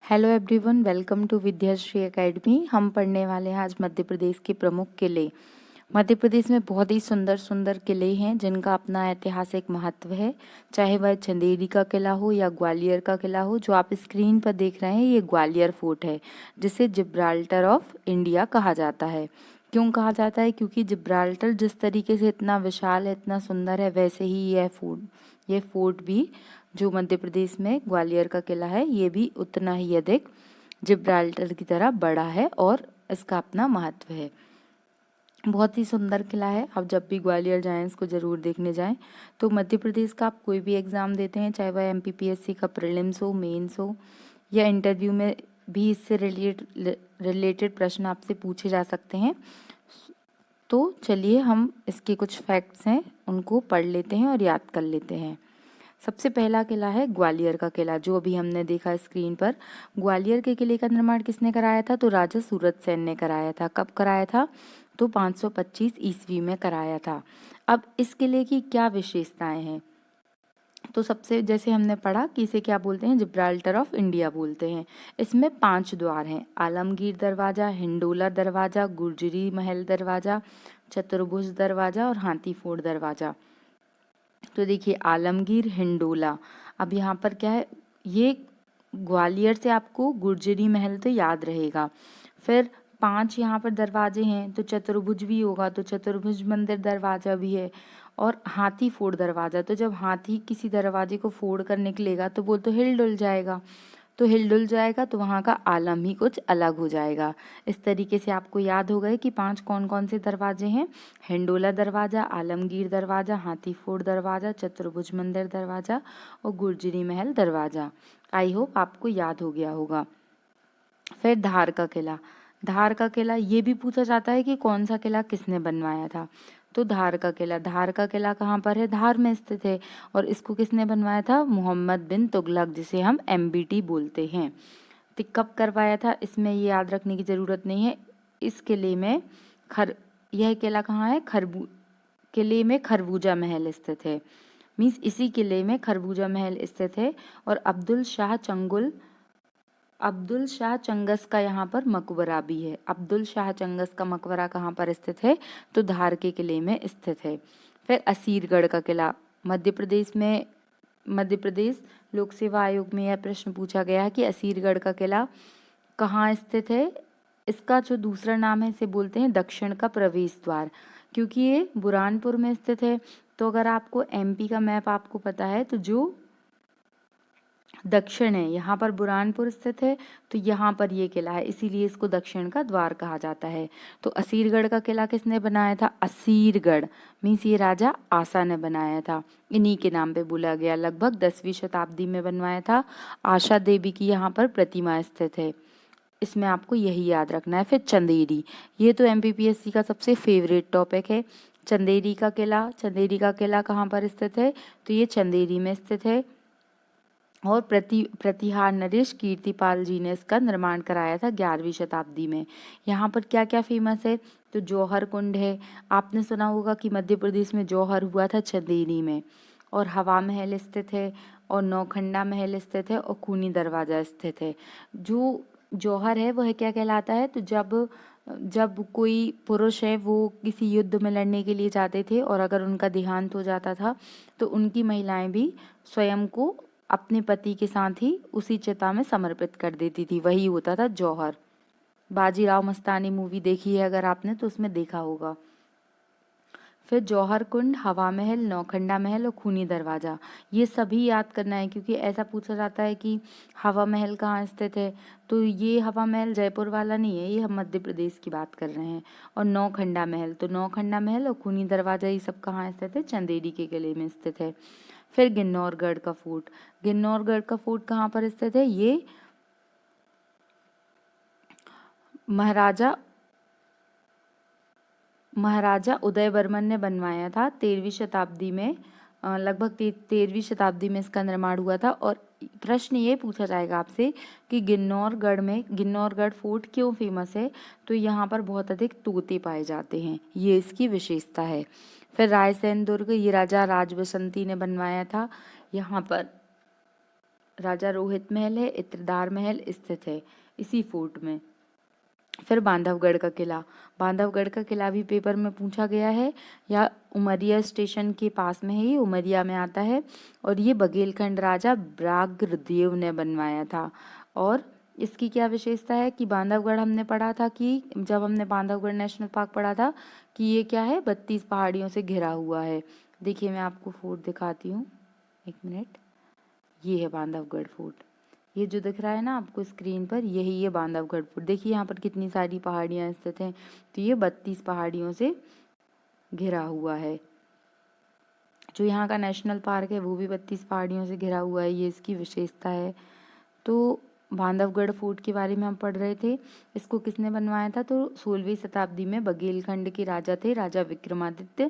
Hello everyone, welcome to Vidyashree academy. हम पढ़ने वाले हैं आज मध्य प्रदेश के प्रमुख किले। मध्य प्रदेश में बहुत ही सुंदर सुंदर किले हैं जिनका अपना ऐतिहासिक महत्व है। चाहे वह चंदेरी का किला हो या ग्वालियर का किला हो। जो आप स्क्रीन पर देख रहे हैं ये ग्वालियर फोर्ट है, जिसे जिब्राल्टर ऑफ इंडिया कहा जाता है। क्यों कहा जाता है? क्योंकि जिब्राल्टर जिस तरीके से इतना विशाल है, इतना सुंदर है, वैसे ही ये फोर्ट भी जो मध्य प्रदेश में ग्वालियर का किला है, ये भी उतना ही अधिक जिब्राल्टर की तरह बड़ा है और इसका अपना महत्व है। बहुत ही सुंदर किला है। आप जब भी ग्वालियर जाएं इसको ज़रूर देखने जाएं। तो मध्य प्रदेश का आप कोई भी एग्ज़ाम देते हैं, चाहे वह एमपीपीएससी का प्रीलिम्स हो, मेंस हो या इंटरव्यू में भी इससे रिलेटेड प्रश्न आपसे पूछे जा सकते हैं। तो चलिए हम इसके कुछ फैक्ट्स हैं उनको पढ़ लेते हैं और याद कर लेते हैं। सबसे पहला किला है ग्वालियर का किला, जो अभी हमने देखा स्क्रीन पर। ग्वालियर के किले का निर्माण किसने कराया था? तो राजा सूरत सेन ने कराया था। कब कराया था? तो 525 ईस्वी में कराया था। अब इस किले की क्या विशेषताएं हैं? तो सबसे जैसे हमने पढ़ा कि इसे क्या बोलते हैं, जिब्राल्टर ऑफ इंडिया बोलते हैं। इसमें 5 द्वार हैं: आलमगीर दरवाजा, हिंडोला दरवाजा, गुर्जरी महल दरवाजा, चतुर्भुज दरवाजा और हाथीफोड़ दरवाजा। तो देखिए आलमगीर, हिंडोला। अब यहाँ पर क्या है, ये ग्वालियर से आपको गुर्जरी महल तो याद रहेगा। फिर 5 यहाँ पर दरवाजे हैं, तो चतुर्भुज भी होगा, तो चतुर्भुज मंदिर दरवाजा भी है। और हाथी फोड़ दरवाजा, तो जब हाथी किसी दरवाजे को फोड़ कर निकलेगा तो वो तो हिल डुल जाएगा। तो हिल डुल जाएगा तो वहाँ का आलम ही कुछ अलग हो जाएगा। इस तरीके से आपको याद हो गए कि 5 कौन कौन से दरवाजे हैं: हिंडोला दरवाजा, आलमगीर दरवाजा, हाथीफोड़ दरवाजा, चतुर्भुज मंदिर दरवाजा और गुर्जरी महल दरवाजा। आई होप आपको याद हो गया होगा। फिर धार का किला। धार का किला ये भी पूछा जाता है कि कौन सा किला किसने बनवाया था। तो धार का किला कहाँ पर है? धार में स्थित है। और इसको किसने बनवाया था? मोहम्मद बिन तुगलक, जिसे हम एमबीटी बोलते हैं। तो कब करवाया था इसमें ये याद रखने की जरूरत नहीं है। इस किले में यह किला कहाँ है? किले में खरबूजा महल स्थित है। मीन्स इसी किले में खरबूजा महल स्थित है। और अब्दुल शाह चंगस का यहाँ पर मकबरा भी है। अब्दुल शाह चंगस का मकबरा कहाँ पर स्थित है? तो धार के किले में स्थित है। फिर असीरगढ़ का किला। मध्य प्रदेश लोक सेवा आयोग में यह प्रश्न पूछा गया है कि असीरगढ़ का किला कहाँ स्थित है। इसका जो दूसरा नाम है इसे बोलते हैं दक्षिण का प्रवेश द्वार, क्योंकि ये बुरहानपुर में स्थित है। तो अगर आपको एमपी का मैप आपको पता है, तो जो दक्षिण है यहाँ पर बुरहानपुर स्थित है, तो यहाँ पर ये किला है, इसीलिए इसको दक्षिण का द्वार कहा जाता है। तो असीरगढ़ का किला किसने बनाया था? असीरगढ़ मीन्स ये राजा आसा ने बनाया था, इन्हीं के नाम पे बोला गया। लगभग 10वीं शताब्दी में बनवाया था। आशा देवी की यहाँ पर प्रतिमा स्थित है। इसमें आपको यही याद रखना है। फिर चंदेरी, ये तो एमपीपीएससी का सबसे फेवरेट टॉपिक है। चंदेरी का किला कहाँ पर स्थित है? तो ये चंदेरी में स्थित है। और प्रतिहार नरेश कीर्तिपाल जी ने इसका निर्माण कराया था 11वीं शताब्दी में। यहाँ पर क्या क्या फेमस है? तो जौहर कुंड है। आपने सुना होगा कि मध्य प्रदेश में जौहर हुआ था चंदेरी में। और हवा महल स्थित है, और नौखंडा महल स्थित है, और खूनी दरवाजा स्थित है। जो जौहर है वह क्या कहलाता है? तो जब कोई पुरुष है वो किसी युद्ध में लड़ने के लिए जाते थे और अगर उनका देहांत हो जाता था तो उनकी महिलाएं भी स्वयं को अपने पति के साथ ही उसी चिता में समर्पित कर देती थी, वही होता था जौहर। बाजीराव मस्तानी मूवी देखी है अगर आपने तो उसमें देखा होगा। फिर जौहर कुंड, हवा महल, नौखंडा महल और खूनी दरवाजा, ये सभी याद करना है क्योंकि ऐसा पूछा जाता है कि हवा महल कहाँ स्थित है। तो ये हवा महल जयपुर वाला नहीं है, ये हम मध्य प्रदेश की बात कर रहे हैं। और नौखंडा महल और खूनी दरवाजा ये सब कहाँ स्थित है? चंदेरी के किले में स्थित है। फिर गिन्नौरगढ़ का फोर्ट कहाँ पर स्थित है? ये महाराजा उदय वर्मन ने बनवाया था 13वीं शताब्दी में। लगभग 13वीं शताब्दी में इसका निर्माण हुआ था। और प्रश्न ये पूछा जाएगा आपसे कि गिन्नौरगढ़ फोर्ट क्यों फेमस है? तो यहाँ पर बहुत अधिक तोते पाए जाते हैं, ये इसकी विशेषता है। फिर रायसेन दुर्ग, ये राजा राजबसंती ने बनवाया था। यहाँ पर राजा रोहित महल है, इत्रदार महल स्थित है इसी फोर्ट में। फिर बांधवगढ़ का किला, बांधवगढ़ का किला भी पेपर में पूछा गया है, या उमरिया स्टेशन के पास में है, ये उमरिया में आता है और ये बघेलखंड राजा व्याघ्रदेव ने बनवाया था। और इसकी क्या विशेषता है कि बांधवगढ़ हमने पढ़ा था कि जब हमने बांधवगढ़ नेशनल पार्क पढ़ा था कि ये क्या है, 32 पहाड़ियों से घिरा हुआ है। देखिए मैं आपको फोर्ट दिखाती हूँ, एक मिनट। ये है बांधवगढ़ फोर्ट, ये जो दिख रहा है ना आपको स्क्रीन पर, यही ये बांधवगढ़ फोर्ट। देखिए यहाँ पर कितनी सारी पहाड़ियाँ स्थित हैं, तो ये 32 पहाड़ियों से घिरा हुआ है। जो यहाँ का नेशनल पार्क है वो भी 32 पहाड़ियों से घिरा हुआ है, ये इसकी विशेषता है। तो बांधवगढ़ फोर्ट के बारे में हम पढ़ रहे थे। इसको किसने बनवाया था, तो 16वीं शताब्दी में बघेलखंड के राजा थे, राजा विक्रमादित्य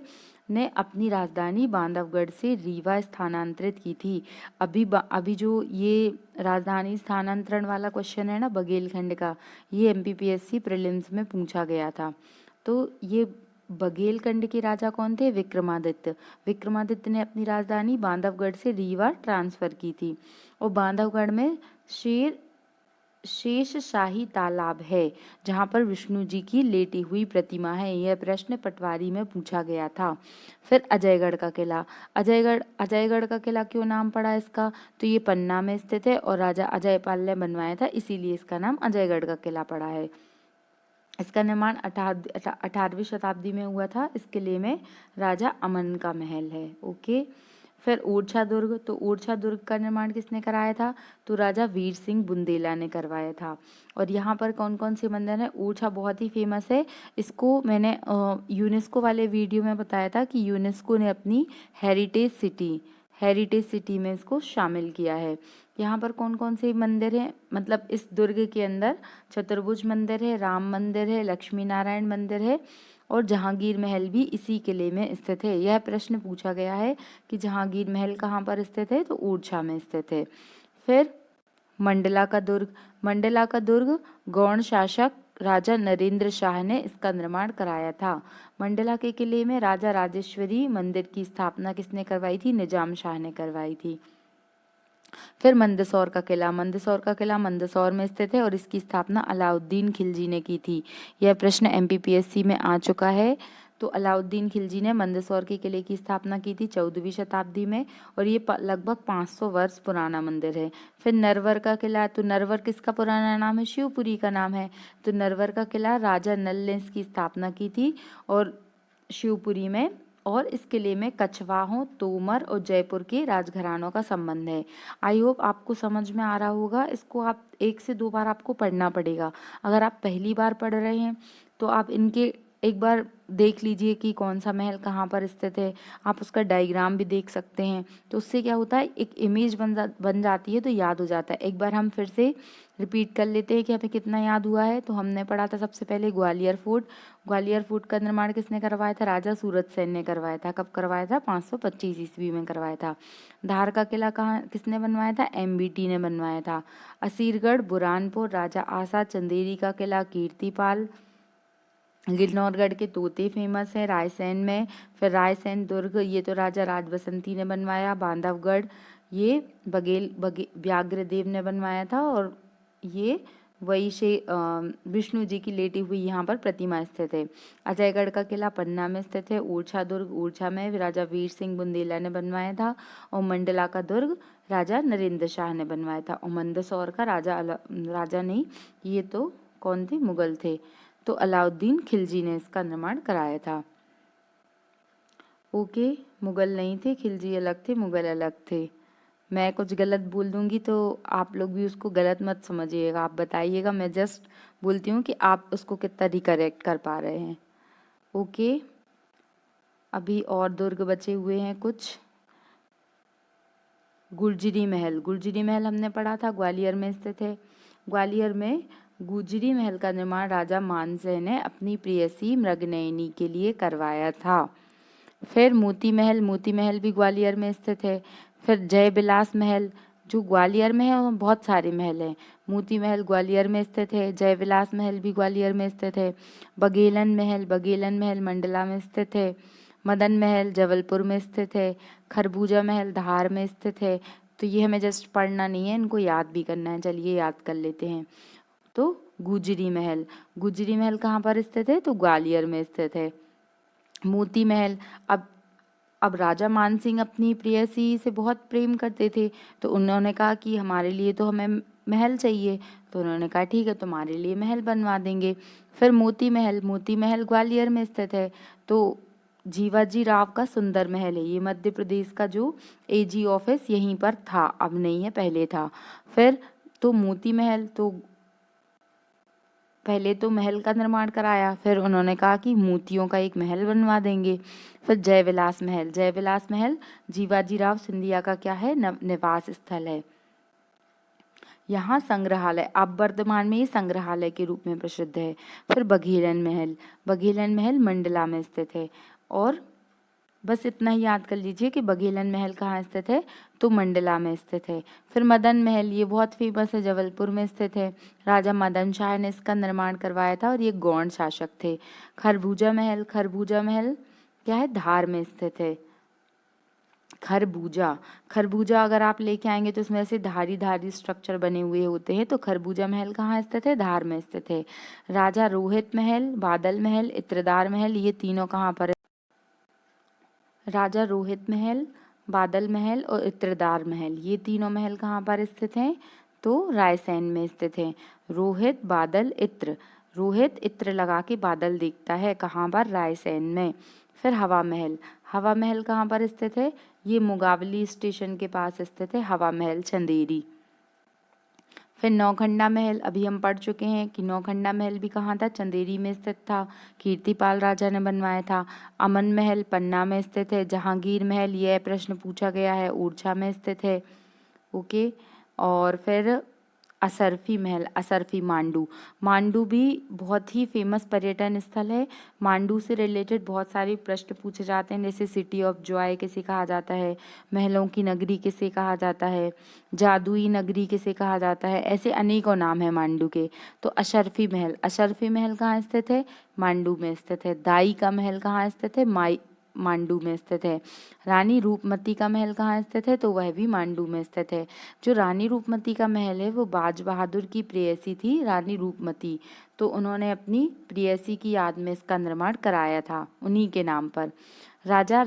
ने अपनी राजधानी बांधवगढ़ से रीवा स्थानांतरित की थी। अभी जो ये राजधानी स्थानांतरण वाला क्वेश्चन है ना बघेलखंड का, ये MPPSC प्रीलिम्स में पूछा गया था। तो ये बघेलखंड के राजा कौन थे, विक्रमादित्य। विक्रमादित्य ने अपनी राजधानी बांधवगढ़ से रीवा ट्रांसफर की थी। और बांधवगढ़ में शेष शाही तालाब है जहाँ पर विष्णु जी की लेटी हुई प्रतिमा है। यह प्रश्न पटवारी में पूछा गया था। फिर अजयगढ़ का किला, अजयगढ़ का किला क्यों नाम पड़ा इसका, तो ये पन्ना में स्थित है और राजा अजयपाल ने बनवाया था, इसीलिए इसका नाम अजयगढ़ का किला पड़ा है। इसका निर्माण 18वीं शताब्दी में हुआ था। इस किले में राजा अमन का महल है। ओके। फिर ओरछा दुर्ग, तो ओरछा दुर्ग का निर्माण किसने कराया था, तो राजा वीर सिंह बुंदेला ने करवाया था। और यहाँ पर कौन कौन से मंदिर हैं, ओरछा बहुत ही फेमस है। इसको मैंने यूनेस्को वाले वीडियो में बताया था कि यूनेस्को ने अपनी हेरिटेज सिटी में इसको शामिल किया है। यहाँ पर कौन कौन से मंदिर हैं, मतलब इस दुर्ग के अंदर चतुर्भुज मंदिर है, राम मंदिर है, लक्ष्मी नारायण मंदिर है और जहांगीर महल भी इसी किले में स्थित है। यह प्रश्न पूछा गया है कि जहांगीर महल कहाँ पर स्थित है, तो ओरछा में स्थित है। फिर मंडला का दुर्ग गौड़ शासक राजा नरेंद्र शाह ने इसका निर्माण कराया था। मंडला के किले में राजा राजेश्वरी मंदिर की स्थापना किसने करवाई थी, निजाम शाह ने करवाई थी। फिर मंदसौर का किला मंदसौर में स्थित है और इसकी स्थापना अलाउद्दीन खिलजी ने की थी। यह प्रश्न MPPSC में आ चुका है। तो अलाउद्दीन खिलजी ने मंदसौर के किले की स्थापना की थी 14वीं शताब्दी में और ये लगभग 500 वर्ष पुराना मंदिर है। फिर नरवर का किला, तो नरवर किसका पुराना नाम है, शिवपुरी का नाम है। तो नरवर का किला राजा नल ने इसकी स्थापना की थी और शिवपुरी में, और इस किले में कछवाहों, तोमर और जयपुर के राजघरानों का संबंध है। आई होप आपको समझ में आ रहा होगा। इसको आप 1 से 2 बार आपको पढ़ना पड़ेगा। अगर आप पहली बार पढ़ रहे हैं तो आप इनके एक बार देख लीजिए कि कौन सा महल कहाँ पर स्थित है। आप उसका डायग्राम भी देख सकते हैं, तो उससे क्या होता है, एक इमेज बन जाती है, तो याद हो जाता है। एक बार हम फिर से रिपीट कर लेते हैं कि हमें कितना याद हुआ है। तो हमने पढ़ा था सबसे पहले ग्वालियर फोर्ट का निर्माण किसने करवाया था, राजा सूरत सेन ने करवाया था। कब करवाया था, 525 ईस्वी में करवाया था। धार का किला कहाँ किसने बनवाया था, MBT ने बनवाया था। असीरगढ़, बुरहानपुर, राजा आसा चंदेरी का किला कीर्तिपाल। गिरनौरगढ़ के तोते फेमस है रायसेन में। फिर रायसेन दुर्ग, ये तो राजा राजबसंती ने बनवाया। बांधवगढ़ ये व्याघ्रदेव ने बनवाया था और ये वही से विष्णु जी की लेटी हुई यहाँ पर प्रतिमा स्थित है। अजयगढ़ का किला पन्ना में स्थित है। ओरछा दुर्ग ओरछा में राजा वीर सिंह बुंदेला ने बनवाया था और मंडला का दुर्ग राजा नरेंद्र शाह ने बनवाया था। और मंदसौर का राजा नहीं, ये तो कौन थे, मुगल थे, तो अलाउद्दीन खिलजी ने इसका निर्माण कराया था। ओके, मुगल नहीं थे, खिलजी अलग थे, मुगल अलग थे। मैं कुछ गलत बोल दूंगी तो आप लोग भी उसको गलत मत समझिएगा, आप बताइएगा। मैं जस्ट बोलती हूँ कि आप उसको कितना रिकरेक्ट कर पा रहे हैं। ओके, अभी और दुर्ग बचे हुए हैं कुछ। गुर्जरी महल हमने पढ़ा था, ग्वालियर में स्थित है। ग्वालियर में गुजरी महल का निर्माण राजा मानसिंह ने अपनी प्रेयसी मृगनयनी के लिए करवाया था। फिर मोती महल भी ग्वालियर में स्थित है। फिर जय विलास महल जो ग्वालियर में है, बहुत सारे महल हैं। मोती महल ग्वालियर में स्थित है, जय विलास महल भी ग्वालियर में स्थित है। बघेलन महल मंडला में स्थित है। मदन महल जबलपुर में स्थित है। खरबूजा महल धार में स्थित है। तो ये हमें जस्ट पढ़ना नहीं है, इनको याद भी करना है। चलिए याद कर लेते हैं। तो गुजरी महल, गुजरी महल कहाँ पर स्थित है? तो ग्वालियर में स्थित है। मोती महल, अब राजा मानसिंह अपनी प्रेयसी से बहुत प्रेम करते थे, तो उन्होंने कहा कि हमारे लिए तो हमें महल चाहिए। तो उन्होंने कहा ठीक है, तुम्हारे लिए महल बनवा देंगे। फिर मोती महल, मोती महल ग्वालियर में स्थित है। तो जीवाजी राव का सुंदर महल है, ये मध्य प्रदेश का जो एजी ऑफिस यहीं पर था, अब नहीं है, पहले था। फिर तो मोती महल, तो पहले तो महल का निर्माण कराया, फिर उन्होंने कहा कि मोतियों का एक महल बनवा देंगे। फिर जयविलास महल, जयविलास महल जीवाजी राव सिंधिया का क्या है? निवास स्थल है। यहाँ संग्रहालय, अब वर्तमान में ये संग्रहालय के रूप में प्रसिद्ध है। फिर बघेलन महल, बघेलन महल मंडला में स्थित है। और बस इतना ही याद कर लीजिए कि बघेलन महल कहाँ स्थित है? तो मंडला में स्थित है। फिर मदन महल, ये बहुत फेमस है, जबलपुर में स्थित है। राजा मदन शाह ने इसका निर्माण करवाया था और ये गौड़ शासक थे। खरबूजा महल, खरबूजा महल क्या है? धार में स्थित है। खरबूजा, खरबूजा अगर आप लेके आएंगे तो इसमें से धारी धारी स्ट्रक्चर बने हुए होते हैं। तो खरबूजा महल कहाँ स्थित है? धार में स्थित है। राजा रोहित महल, बादल महल, इत्रदार महल, ये तीनों कहाँ पर? राजा रोहित महल, बादल महल और इत्रदार महल, ये तीनों महल कहाँ पर स्थित हैं? तो रायसेन में स्थित हैं। रोहित, बादल, इत्र, रोहित इत्र लगा के बादल दिखता है, कहाँ पर? रायसेन में। फिर हवा महल, हवा महल कहाँ पर स्थित है? ये मुगावली स्टेशन के पास स्थित है, हवा महल, चंदेरी। फिर नौखंडा महल, अभी हम पढ़ चुके हैं कि नौखंडा महल भी कहाँ था? चंदेरी में स्थित था, कीर्तिपाल राजा ने बनवाया था। अमन महल पन्ना में स्थित है। जहांगीर महल, यह प्रश्न पूछा गया है, ओरछा में स्थित है। ओके। और फिर असरफी महल, असरफी मांडू, मांडू भी बहुत ही फेमस पर्यटन स्थल है। मांडू से रिलेटेड बहुत सारे प्रश्न पूछे जाते हैं, जैसे सिटी ऑफ जॉय किसे कहा जाता है, महलों की नगरी किसे कहा जाता है, जादुई नगरी किसे कहा जाता है, ऐसे अनेकों नाम है मांडू के। तो अशरफी महल, अशरफी महल कहाँ स्थित है? मांडू में स्थित है। दाई का महल कहाँ स्थित है? मांडू में स्थित है। रानी रूपमती का महल कहाँ स्थित है? तो वह भी मांडू में स्थित है। जो रानी रूपमती का महल है वो बाज बहादुर की प्रेयसी थी, रानी रूपमती, तो उन्होंने अपनी प्रेयसी की याद में इसका निर्माण कराया था, उन्हीं के नाम पर। राजा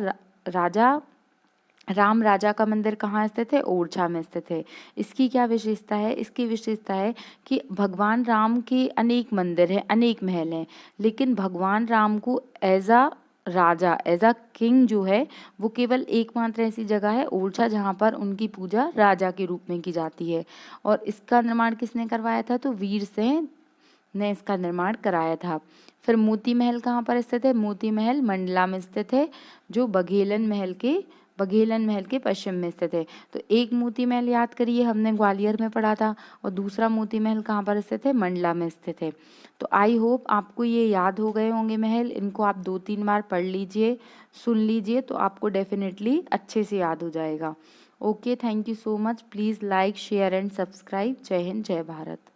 राम राजा का मंदिर कहाँ स्थित है? ओरछा में स्थित है। इसकी क्या विशेषता है? इसकी विशेषता है कि भगवान राम के अनेक मंदिर हैं, अनेक महल हैं, लेकिन भगवान राम को एज अ राजा, एज अ किंग जो है वो केवल एकमात्र ऐसी जगह है ओरछा जहाँ पर उनकी पूजा राजा के रूप में की जाती है। और इसका निर्माण किसने करवाया था? तो वीर सिंह ने इसका निर्माण कराया था। फिर मोती महल कहाँ पर स्थित है? मोती महल मंडला में स्थित है, जो बघेलन महल के पश्चिम में स्थित है। तो एक मोती महल याद करिए, हमने ग्वालियर में पढ़ा था, और दूसरा मोती महल कहाँ पर स्थित है? मंडला में स्थित है। तो आई होप आपको ये याद हो गए होंगे महल, इनको आप 2-3 बार पढ़ लीजिए, सुन लीजिए, तो आपको डेफिनेटली अच्छे से याद हो जाएगा। Okay, thank you so much. Please like, share and subscribe. जय हिंद, जय भारत।